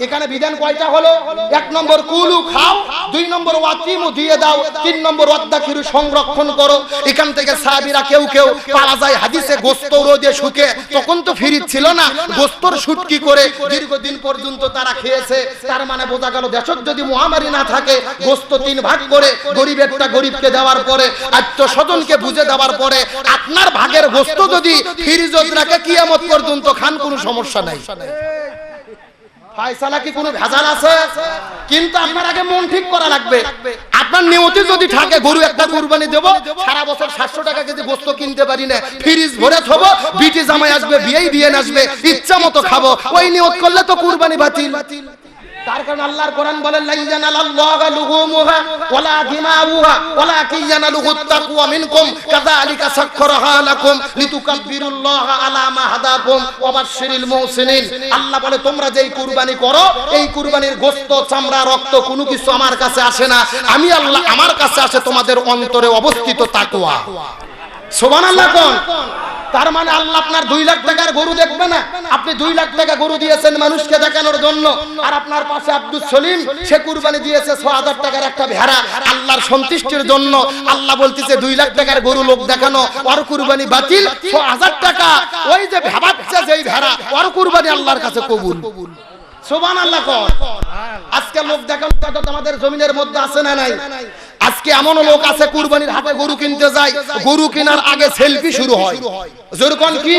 এখানে বিধান কয়টা হলো? 1 নম্বর কুলু খাও, 2 নম্বর ওয়াতিমু দিয়ে দাও, 3 নম্বর ওয়াদ্দাকিরু সংরক্ষণ করো। এখান থেকে সাহাবীরা কেউ পাওয়া যায় হাদিসে গোশত রোদে শুকে, তখন তো ফ্রিজ ছিল না, গোশতর শুটকি করে দীর্ঘদিন পর্যন্ত তারা খেয়েছে। তার মানে বোঝা গেল দেশত যদি মহামারী না থাকে, গোশত 3 ভাগ করে গরিবেরটা গরিবকে দেওয়ার পরে, আত্মীয়স্বজনকে বুঝে দেওয়ার পরে, আপনার ভাগের গোশত যদি ফ্রিজত রাখে কিয়ামত পর্যন্ত খান, কোনো সমস্যা নাই। ফায়সালা কি কোনো ভেজাল আছে? কিন্তু আপনার আগে মন ঠিক করা লাগবে। আপনার নিয়তি যদি থাকে গরু একটা কুরবানি দেব, সারা বছর 700 টাকা কেজি গোশত কিনতে পারি না, ফ্রিজ ভরে থব, বিটি জামাই আসবে, বিয়ে আসবে, ইচ্ছা মতো খাবো, ওই নিয়ত করলে তো কুরবানি বাতিল। তার কারণে আল্লাহর কোরআন বলেন লা ইয়ানালাল্লাহু লুহুমুহা ওয়ালা দিমাউহা ওয়ালাকিন ইয়ানালুহুত তাকওয়া মিনকুম কাযালিকা সাখখারাহা লাকুম লিতুকাব্বিরুল্লাহা আলা মা হাদাকুম ওয়া বাশশিরিল মুহসিনিন। আল্লাহ বলে তোমরা যেই কুরবানি করো, এই কুরবানির গোশত, চামড়া, রক্ত কোনো কিছু আমার কাছে আসে না, আমি আল্লাহ, আমার কাছে আসে তোমাদের অন্তরে অবস্থিত তাকওয়া। সুবহানাল্লাহ কোন? তার মানে আল্লাহ আপনার 2 লাখ টাকার গরু দেখবে না, আপনি 2 লাখ টাকা গরু দিয়েছেন মানুষকে দেখানোর জন্য, আর আপনার পাশে আব্দুল সলিম সে কুরবানি দিয়েছে 6000 টাকার একটা ভেড়া আল্লাহর সন্তুষ্টির জন্য। আল্লাহ বলতেছে 2 লাখ টাকার গরু লোক দেখানো, ওর কুরবানি বাতিল, 6000 টাকা ওই যে ভাবাচ্ছে যেই ভেড়া, ওর কুরবানি আল্লাহর কাছে কবুল। সুবহানাল্লাহ কোন? আজকে লোক দেখানো তো আমাদের জমিনের মধ্যে আছে না নাই? আজকে এমন লোক আছে কুরবানির হাটে গরু কিনতে যায়, গরু কেনার আগে সেলফি শুরু হয়। যেরকম কি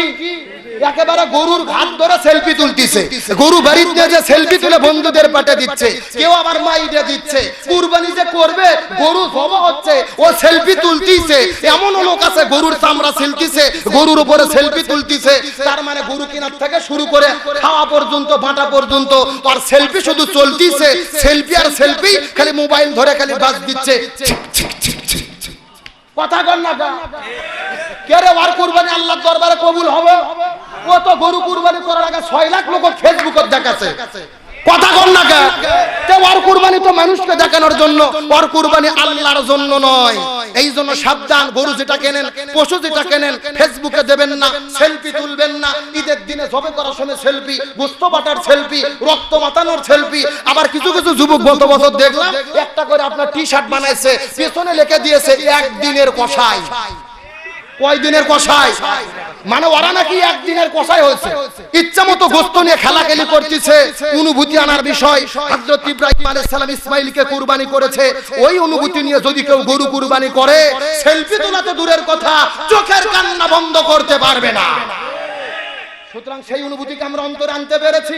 একেবারে গরুর ঘাট ধরে সেলফি তুলতিছে, গরু বাড়িতে নিয়ে যে সেলফি তুলে বন্ধুদের পাঠিয়ে দিচ্ছে, কেউ আবার মাইরে দিচ্ছে। কুরবানি যে করবে, গরু জবা হচ্ছে, ও সেলফি তুলতিছে। এমন লোক আছে গরুর চামড়া ছিলতিছে, গরুর উপরে সেলফি তুলতিছে। তার মানে গরু কেনার থেকে শুরু করে খাওয়া পর্যন্ত, বাটা পর্যন্ত আর সেলফি শুধু চলতিছে, সেলফি আর সেলফি, খালি মোবাইল ধরে খালি বাজ দিচ্ছে। কথা কর না কে রে? ওর কুরবানি আল্লাহর দরবারে কবুল হবে? ও তো গরু কুরবানি করার আগে 6 লাখ লোক ফেসবুকে দেখাচ্ছে। কথা কর না কে? ওর কুরবানি তো মানুষকে দেখানোর জন্য, ওর কুরবানি আল্লাহর জন্য নয়। এই জন্য সাবধান, গরু যেটা কেনেন, পশু যেটা কেনেন, ফেসবুকে দেবেন না, সেলফি তুলবেন না। ঈদের দিনে জবে করার সময় সেলফি, গোশত বাটার সেলফি, রক্ত মাতানোর সেলফি। আবার কিছু যুবক গত বছর দেখলাম একটা করে আপনার টি-শার্ট বানাইছে, পেছনে লিখে দিয়েছে 1 দিনের কষাই। কয় দিনের কষাই? মানে ওরা নাকি 1 দিনের কষাই হয়েছে, ইচ্ছা মতো গোশত নিয়ে খেলাখেলি করতেছে। অনুভূতি আনার বিষয়, হযরত ইব্রাহিম আলাইহিস সালাম ইসমাঈলকে কুরবানি করেছে, ওই অনুভূতি নিয়ে যদি কেউ গরু কুরবানি করে, সেলফি তোলা তো দূরের কথা, চোখের কান্না বন্ধ করতে পারবে না। সুতরাং সেই অনুভূতিকে আমরা অন্তরে আনতে পেরেছি।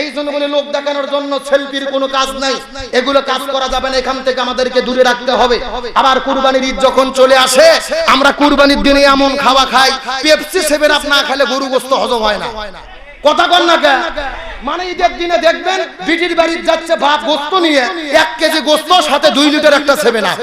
এই জন্য বলে লোক দেখানোর জন্য সেলফির কোনো কাজ নাই, এগুলো কাজ করা যাবে না, এখান থেকে আমাদেরকে দূরে রাখতে হবে। আবার কুরবানির ঈদ যখন চলে আসে, আমরা কুরবানির দিনে এমন খাওয়া খাই, পেপসি 7 আপ না খেলে গরু গোশত হজম হয় না। কথা কর না কে? মানে ঈদের দিনে দেখবেন বিটির বাড়ি যাচ্ছে ভাত গোশত নিয়ে, 1 কেজি গোশত সাথে 2 লিটার একটা 7 আপ।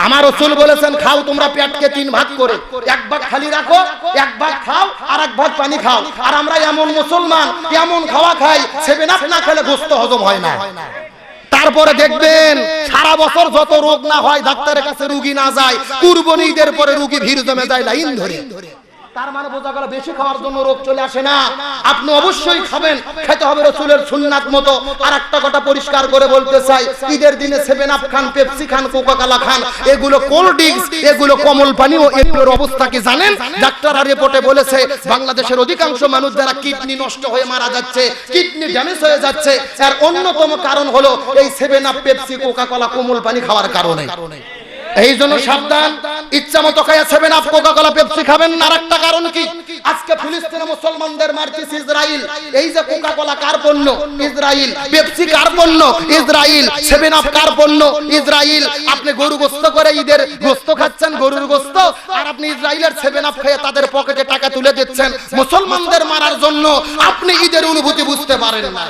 আমার রাসূল বলেছেন খাও তোমরা পেটকে 3 ভাগ করে, 1 ভাগ খালি রাখো, 1 ভাগ খাও, আর 1 ভাগ পানি খাও। আর আমরা এমন মুসলমান, এমন খাওয়া খাই, 7 আপ না খেলে গোশত হজম হয় না। তারপরে দেখবেন সারা বছর যত রোগ না হয়, ডাক্তারের কাছে রোগী না যায়, কুরবানি ঈদের পরে রোগী ভিড় জমে যায় লাইন ধরে। তার মানে বোঝা গেল বেশি খাওয়ার জন্য রোগ চলে আসে না। আপনি অবশ্যই খাবেন, খেতে হবে রাসূলের সুন্নাত মতো। আর একটা কথা পরিষ্কার করে বলতে চাই, ঈদের দিনে 7 আপ খান, পেপসি খান, কোকা কোলা খান, এগুলো কোল্ড ড্রিঙ্কস, এগুলো কমল পানি, ও এগুলোর অবস্থা কি জানেন? ডাক্তাররা রিপোর্টে বলেছে বাংলাদেশের অধিকাংশ মানুষ যারা কিডনি নষ্ট হয়ে মারা যাচ্ছে, কিডনি ড্যামেজ হয়ে যাচ্ছে, এর অন্যতম কারণ হলো এই 7 আপ, পেপসি, কোকা কোলা, কোমল পানি খাওয়ার কারণে। এই জন্য সাবধান, ইচ্ছা মতো খায়া 7 আপ, কোকা কোলা, পেপসি খাবেন না। আরেকটা কারণ কি? আজকে ফিলিস্তিনে মুসলমানদের মারতেছে ইসরাইল। এই যে কোকা কোলা কার পণ্য? ইসরাইল। পেপসি কার পণ্য? ইসরাইল। 7 আপ কার পণ্য? ইসরাইল। আপনি গরু গোশত করে ঈদের গোশত খাচ্ছেন, গরুর গোশত, আর আপনি ইসরাইলের 7 আপ খেয়ে তাদের পকেটে টাকা তুলে দিচ্ছেন মুসলমানদের মারার জন্য। আপনি ঈদের অনুভূতি বুঝতে পারেন না।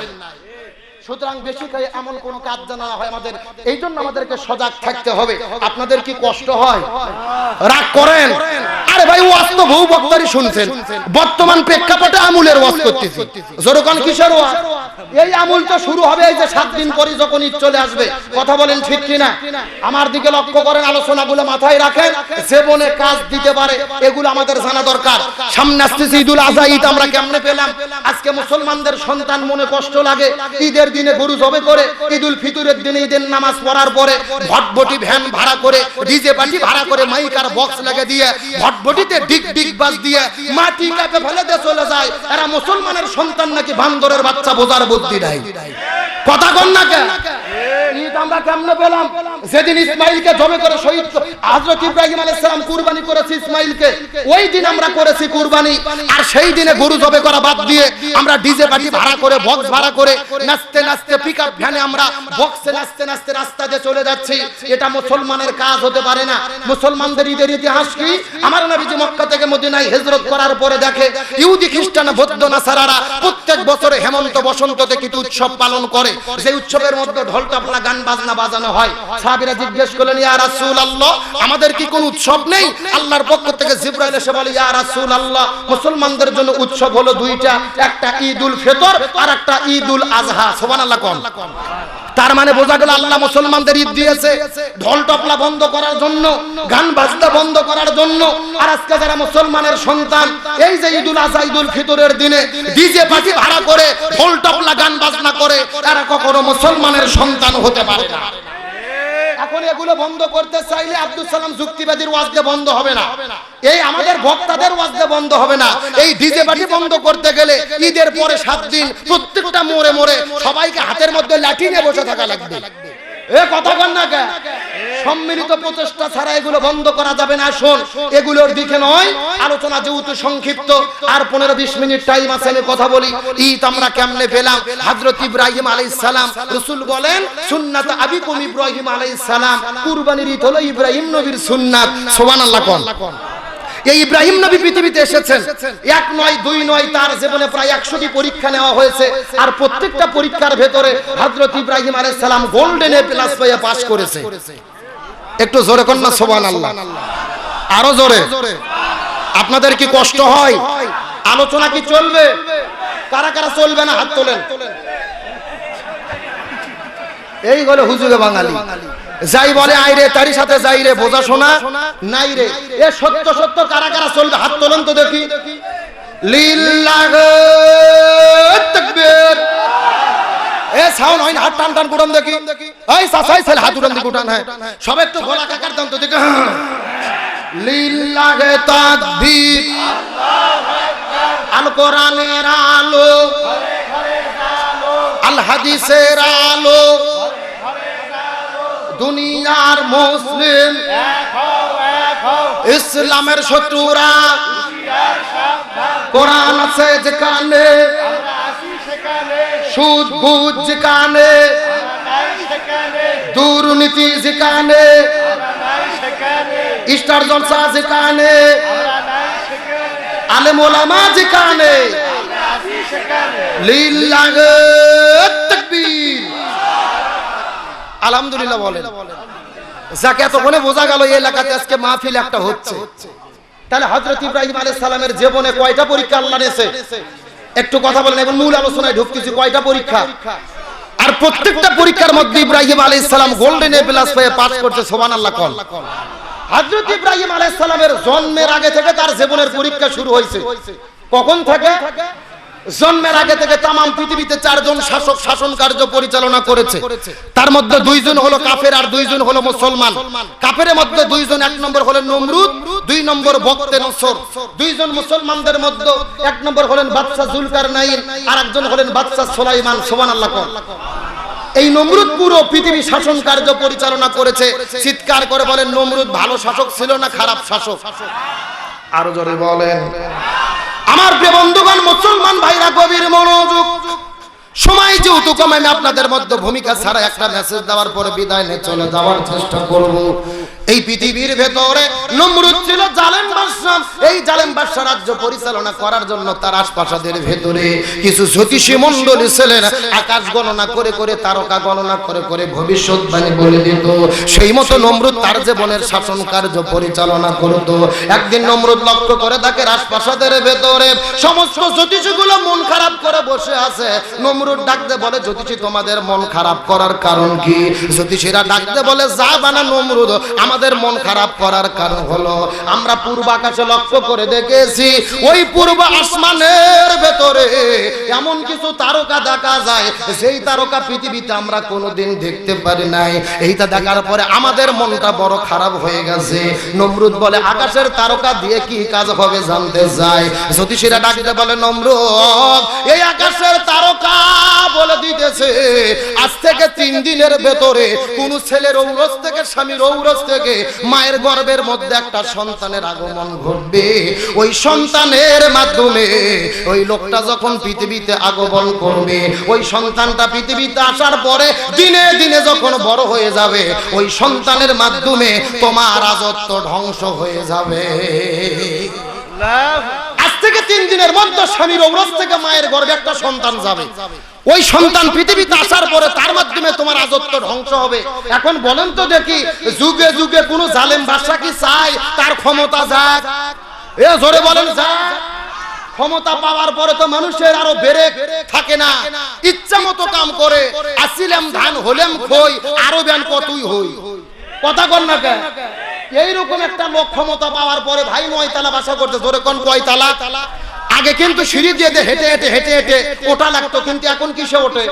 সুতরাং বেশি খাই এমন কোন কাজ জানা হয় আমাদের, এই জন্য আমাদেরকে সজাগ থাকতে হবে। আপনাদের কি কষ্ট হয়? রাগ করেন? আরে ভাই ওয়াজ তো বহু বক্তারই শুনছেন, বর্তমান প্রেক্ষাপটে আমুলের ওয়াজ করতেছি। জোরকান কিসের ওয়াজ? এই আমুল তো শুরু হবে এই যে 7 দিন পরে যখন ঈদ চলে আসবে। কথা বলেন ঠিক কিনা? আমার দিকে লক্ষ্য করেন, আলোচনাগুলো মাথায় রাখেন, জীবনে কাজ দিতে পারে এগুলো আমাদের জানা দরকার। সামনে আসতেছে ঈদুল আজহা, ঈদ আমরা কেমনে পেলাম? আজকে মুসলমানদের সন্তান মনে কষ্ট লাগে, ঈদের দিনে গরু জবে করে, ঈদুল ফিতরের দিনে ঈদের নামাজ পড়ার পরে ভটভটি ভ্যান ভাড়া করে, ডিজে পার্টি ভাড়া করে, মাইক আর বক্স লাগিয়ে দিয়ে ভটভটিতে ডিগ ডিগ বাজ দিয়ে মাটি কাপে ফেলে দিয়ে চলে যায়। এরা মুসলমানের সন্তান নাকি বান্দরের বাচ্চা, বোঝার বুদ্ধি নাই। কথা কন না কেন? ঈদ আমরা কেমনে পেলাম? যেদিন ইসমাইলকে জবে করে শহীদ হযরত ইব্রাহিম আলাইহিস সালাম কুরবানি করেছে ইসমাইলকে, ওই দিন আমরা করেছি কুরবানি। আর সেই দিনে গরু জবে করা বাদ দিয়ে আমরা ডিজে পার্টি ভাড়া করে, বক্স ভাড়া করে, নাচতে নাচতে পিকআপ ভ্যানে আমরা বক্সে নাচতে নাচতে রাস্তা দিয়ে চলে যাচ্ছি। এটা মুসলমানের কাজ হতে পারে না। মুসলমানদের ঈদের ইতিহাস কি? আমার নবীজি মক্কা থেকে মদিনায় হিজরত করার পরে দেখে ইহুদি খ্রিস্টান বৌদ্ধ নাসারারা প্রত্যেক বছরে হেমন্ত বসন্ততে কিছু উৎসব পালন করে, যে উৎসবের মধ্যে ঢোল তবলা গান বাজনা বাজানো হয়। সাহাবীরা জিজ্ঞেস করলেন, ইয়া রাসূলুল্লাহ, আমাদের কি কোনো উৎসব নেই? আল্লাহর পক্ষ থেকে জিবরাইল এসে বলে, ইয়া রাসূলুল্লাহ, মুসলমানদের জন্য উৎসব হলো দুইটা, একটা ঈদুল ফিতর আর একটা ঈদুল আজহা। সুবহানাল্লাহ কোন? তার মানে বোঝা গেল আল্লাহ মুসলমানদের ঈদ দিয়েছে ঢোল টপলা বন্ধ করার জন্য, গান বাজনা বন্ধ করার জন্য। আর আজকে যারা মুসলমানের সন্তান, এই যে ঈদুল আজহা ঈদুল ফিতরের দিনে ডিজে পার্টি ভাড়া করে ঢোল টপলা গান বাজনা করে, এরা কখনো মুসলমানের সন্তান হতে পারে না। এখন এগুলো বন্ধ করতে চাইলে আব্দুল সালাম যুক্তিবাদীর ওয়াজ দিয়ে বন্ধ হবে না, এই আমাদের বক্তাদের ওয়াজ দিয়ে বন্ধ হবে না। এই ডিজে পার্টি বন্ধ করতে গেলে ঈদের পরে 7 দিন প্রত্যেকটা মোড়ে মোড়ে সবাইকে হাতের মধ্যে লাঠি নিয়ে বসে থাকা লাগবে। এ কথা বল না কেন? সম্মিলিত প্রচেষ্টা ছাড়া এগুলো বন্ধ করা যাবে না। শোন, এগুলোর দিকে নয়, আলোচনা যেহেতু সংক্ষিপ্ত, আর 15-20 মিনিট টাইম আছে, আমি কথা বলি। ঈদ আমরা কেমনে পেলাম? হযরত ইব্রাহিম আলাইহিস সালাম, রাসূল বলেন সুন্নাত আবিকুম ইব্রাহিম আলাইহিস সালাম, কুরবানির ঈদ হলো ইব্রাহিম নবীর সুন্নাত। সুবহানাল্লাহ কোন? এই ইব্রাহিম নবী পৃথিবীতে এসেছেন, 1 নয় 2 নয়, তার জীবনে প্রায় 100টি পরীক্ষা নেওয়া হয়েছে। আর প্রত্যেকটা পরীক্ষার ভেতরে হযরত ইব্রাহিম আলাইহিস সালাম গোল্ডেন এ প্লাস পেয়ে পাস করেছে। একটু জোরে কোন না সুবহানাল্লাহ, আরো জোরে। আপনাদের কি কষ্ট হয়? আলোচনা কি চলবে? কারা কারা চলবে না হাত তোলেন। এই হলো হুজুরে বাঙালি, যাই বলে আইরে তারই সাথে যাই রে, বোঝা শোনা নাই রে। এ সত্য সত্য কারা কারা চলবে হাত তোলেন তো দেখি। লিল্লাহ তাকবীর। এ সাউন্ড হয় না, হাত টান টান কুটান দেখি। এই সাসাই ছেলে হাত উঠান দিকে উঠান। হ্যাঁ সব একটু গলা কাকার দাম তো দেখি। লিল্লাহ তাকবীর, আল কোরআনের আলো, আল হাদিসের আলো, দুনিয়ার মুসলিম ইসলামের শত্রুরা, কোরআন আছে যেখানে, সুদ ঘুষ যেখানে, দুর্নীতি যেখানে, স্টার জলসা যেখানে, আলেম ওলামা যেখানে, লিল্লাহ তাকবীর। আলহামদুলিল্লাহ বলেন। যাকে এতক্ষণে বোঝা গেল এই এলাকাতে আজকে মাহফিল একটা হচ্ছে, তাহলে হযরত ইব্রাহিম আলাইহিস সালামের জীবনে কয়টা পরীক্ষা আল্লাহ নিয়েছে? একটু কথা বলেন, এবং মূল আলোচনায় ঢুকতেছি। কয়টা পরীক্ষা? আর প্রত্যেকটা পরীক্ষার মধ্যে ইব্রাহিম আলাইহিস সালাম গোল্ডেন এ প্লাস পেয়ে পাস করছে। সুবহানাল্লাহ কোন? হযরত ইব্রাহিম আলাইহিস সালামের জন্মের আগে থেকে তার জীবনের পরীক্ষা শুরু হয়েছে। কখন থেকে? জন্মের আগে থেকে তাম পৃথিবীতে 4 জন শাসক শাসন কার্য পরিচালনা করেছে। তার মধ্যে 2 জন হলো কাফের আর 2 জন হলো মুসলমান। কাফেরের মধ্যে 2 জন, 1 নম্বর হলেন নমরুদ, 2 নম্বর বক্তে নসর। 2 জন মুসলমানদের মধ্যে 1 নম্বর হলেন বাদশা জুলকারনাইন, আর একজন হলেন বাদশা সুলাইমান। সুবহানাল্লাহ কোন? এই নমরুদ পুরো পৃথিবী শাসন কার্য পরিচালনা করেছে। চিৎকার করে বলেন, নমরুদ ভালো শাসক ছিল না খারাপ শাসক? আরো জোরে বলেন। আমার প্রিয় বন্ধুগণ, মুসলমান ভাইরা গভীর মনোযোগ। সময় যেহেতু কম, আমি আপনাদের মধ্যে ভূমিকা ছাড়া একটা মেসেজ দেওয়ার পরে বিদায় নিয়ে চলে যাওয়ার চেষ্টা করব। এই পৃথিবীর ভেতরে নমরুদ ছিল জালেম বাদশা। এই জালেম বাদশা রাজ্য পরিচালনা করার জন্য তার আশপাশের ভেতরে কিছু জ্যোতিষী মণ্ডলী ছিলেন। আকাশ গণনা করে করে, তারকা গণনা করে করে ভবিষ্যৎবাণী বলে দিত। সেই মতো নমরুদ তার জীবনের শাসন কার্য পরিচালনা করত। একদিন নমরুদ লক্ষ্য করে তাকে আশপাশের ভেতরে সমস্ত জ্যোতিষীগুলো মন খারাপ করে বসে আছে। নমরুদ ডাকতে বলে, জ্যোতিষী তোমাদের মন খারাপ করার কারণ কি? জ্যোতিষীরা ডাকতে বলে, যা বানা নমরুদ, আমাদের মন খারাপ করার কারণ হলো আমরা পূর্ব আকাশে লক্ষ্য করে দেখেছি, ওই পূর্ব আসমানের ভেতরে এমন কিছু তারকা দেখা যায় সেই তারকা পৃথিবীতে আমরা কোনোদিন দেখতে পারি নাই। এইটা দেখার পরে আমাদের মনটা বড় খারাপ হয়ে গেছে। নমরুদ বলে, আকাশের তারকা দিয়ে কি কাজ হবে জানতে চাই। জ্যোতিষীরা ডাকতে বলে, নমরুদ, এই আকাশের তারকা বলে দিতেছে আজ থেকে 3 দিনের ভেতরে কোন ছেলের ঔরস থেকে, স্বামীর ঔরস থেকে মায়ের গর্ভের মধ্যে একটা সন্তানের আগমন ঘটবে। ওই সন্তানের মাধ্যমে ওই লোকটা যখন পৃথিবীতে আগমন করবে, ওই সন্তানটা পৃথিবীতে আসার পরে দিনে দিনে যখন বড় হয়ে যাবে, ওই সন্তানের মাধ্যমে তোমার রাজত্ব ধ্বংস হয়ে যাবে। আজ থেকে 3 দিনের মধ্যে স্বামীর ঔরস থেকে মায়ের গর্ভে একটা সন্তান যাবে। ওই সন্তান পৃথিবীতে আসার পরে তার মাধ্যমে তোমার রাজত্ব ধ্বংস হবে। এখন বলেন তো দেখি, যুগে যুগে কোন জালেম বাদশা কি চায় তার ক্ষমতা যাক? এ জোরে বলেন যাক। ক্ষমতা পাওয়ার পরে তো মানুষের আরো বেড়ে থাকে না, ইচ্ছা মতো কাম করে। আসিলাম ধান হলেম খই, আরো ব্যান কতই হই। কথা কন না কেন? এইরকম একটা লোক ক্ষমতা পাওয়ার পরে ভাই 9 তালা বাসা করতে, জোরে কোন কয় তালা? আগে কিন্তু সিঁড়ি দিয়ে হেঁটে হেঁটে হেঁটে হেঁটে ওটা লাগতো, কিন্তু এখন কিসে ওঠে?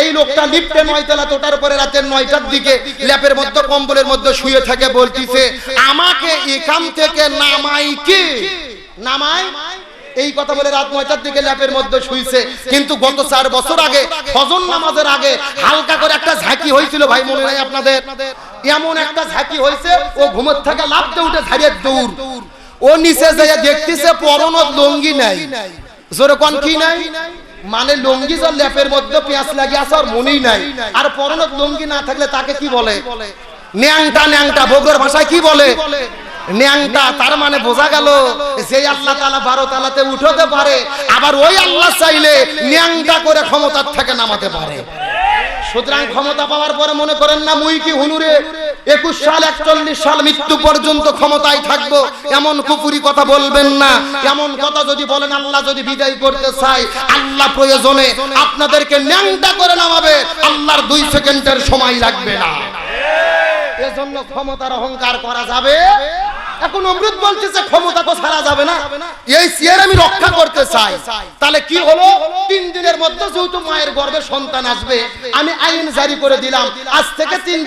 এই লোকটা লিফটে 9 তলা তোটার পরে রাতের 9টার দিকে ল্যাপের মধ্যে কম্বলের মধ্যে শুয়ে থাকে, বলতিছে আমাকে এখান থেকে নামাই কি নামাই। এই কথা বলে রাত 9টার দিকে ল্যাপের মধ্যে শুইছে। কিন্তু গত 4 বছর আগে ফজর নামাজের আগে হালকা করে একটা ঝাঁকি হয়েছিল, ভাই মনে নাই আপনাদের? এমন একটা ঝাঁকি হয়েছে, ও ঘুমের থেকে লাফতে উঠে ঝাড়িয়ে দৌড়। ও নিচে যেয়ে দেখতেছে পরনত লুঙ্গি নাই। জোরে কোন কি নাই? মানে লুঙ্গি যার ল্যাপের মধ্যে পেঁয়াজ লাগিয়ে আছে আর মনেই নাই। আর পরনত লুঙ্গি না থাকলে তাকে কি বলে? ন্যাংটা। ন্যাংটা বগুড়ার ভাষায় কি বলে? ন্যাংটা। তার মানে বোঝা গেল যে আল্লাহ তাআলা 12 তালাতে উঠাতে পারে, আবার ওই আল্লাহ চাইলে ন্যাংটা করে ক্ষমতার থেকে নামাতে পারে। সুতরাং ক্ষমতা পাওয়ার পরে মনে করেন না মুই কি হুনুরে 21 সাল 41 সাল মৃত্যু পর্যন্ত ক্ষমতায় থাকবো, এমন কুপুরি কথা বলবেন না। এমন কথা যদি বলেন, আল্লাহ যদি বিদায় করতে চায়, আল্লাহ প্রয়োজনে আপনাদেরকে ন্যাংটা করে নামাবে, আল্লাহর 2 সেকেন্ডের সময় লাগবে না। এজন্য ক্ষমতার অহংকার করা যাবে। এখন নমরুদ বলতেছে ক্ষমতা তো ছাড়া যাবে না, এই চেয়ার আমি রক্ষা করতে চাই। তাহলে কি হলো? 3 দিনের মধ্যে যেহেতু মায়ের গর্ভে সন্তান আসবে, আমি আইন জারি করে দিলাম, আজ থেকে 3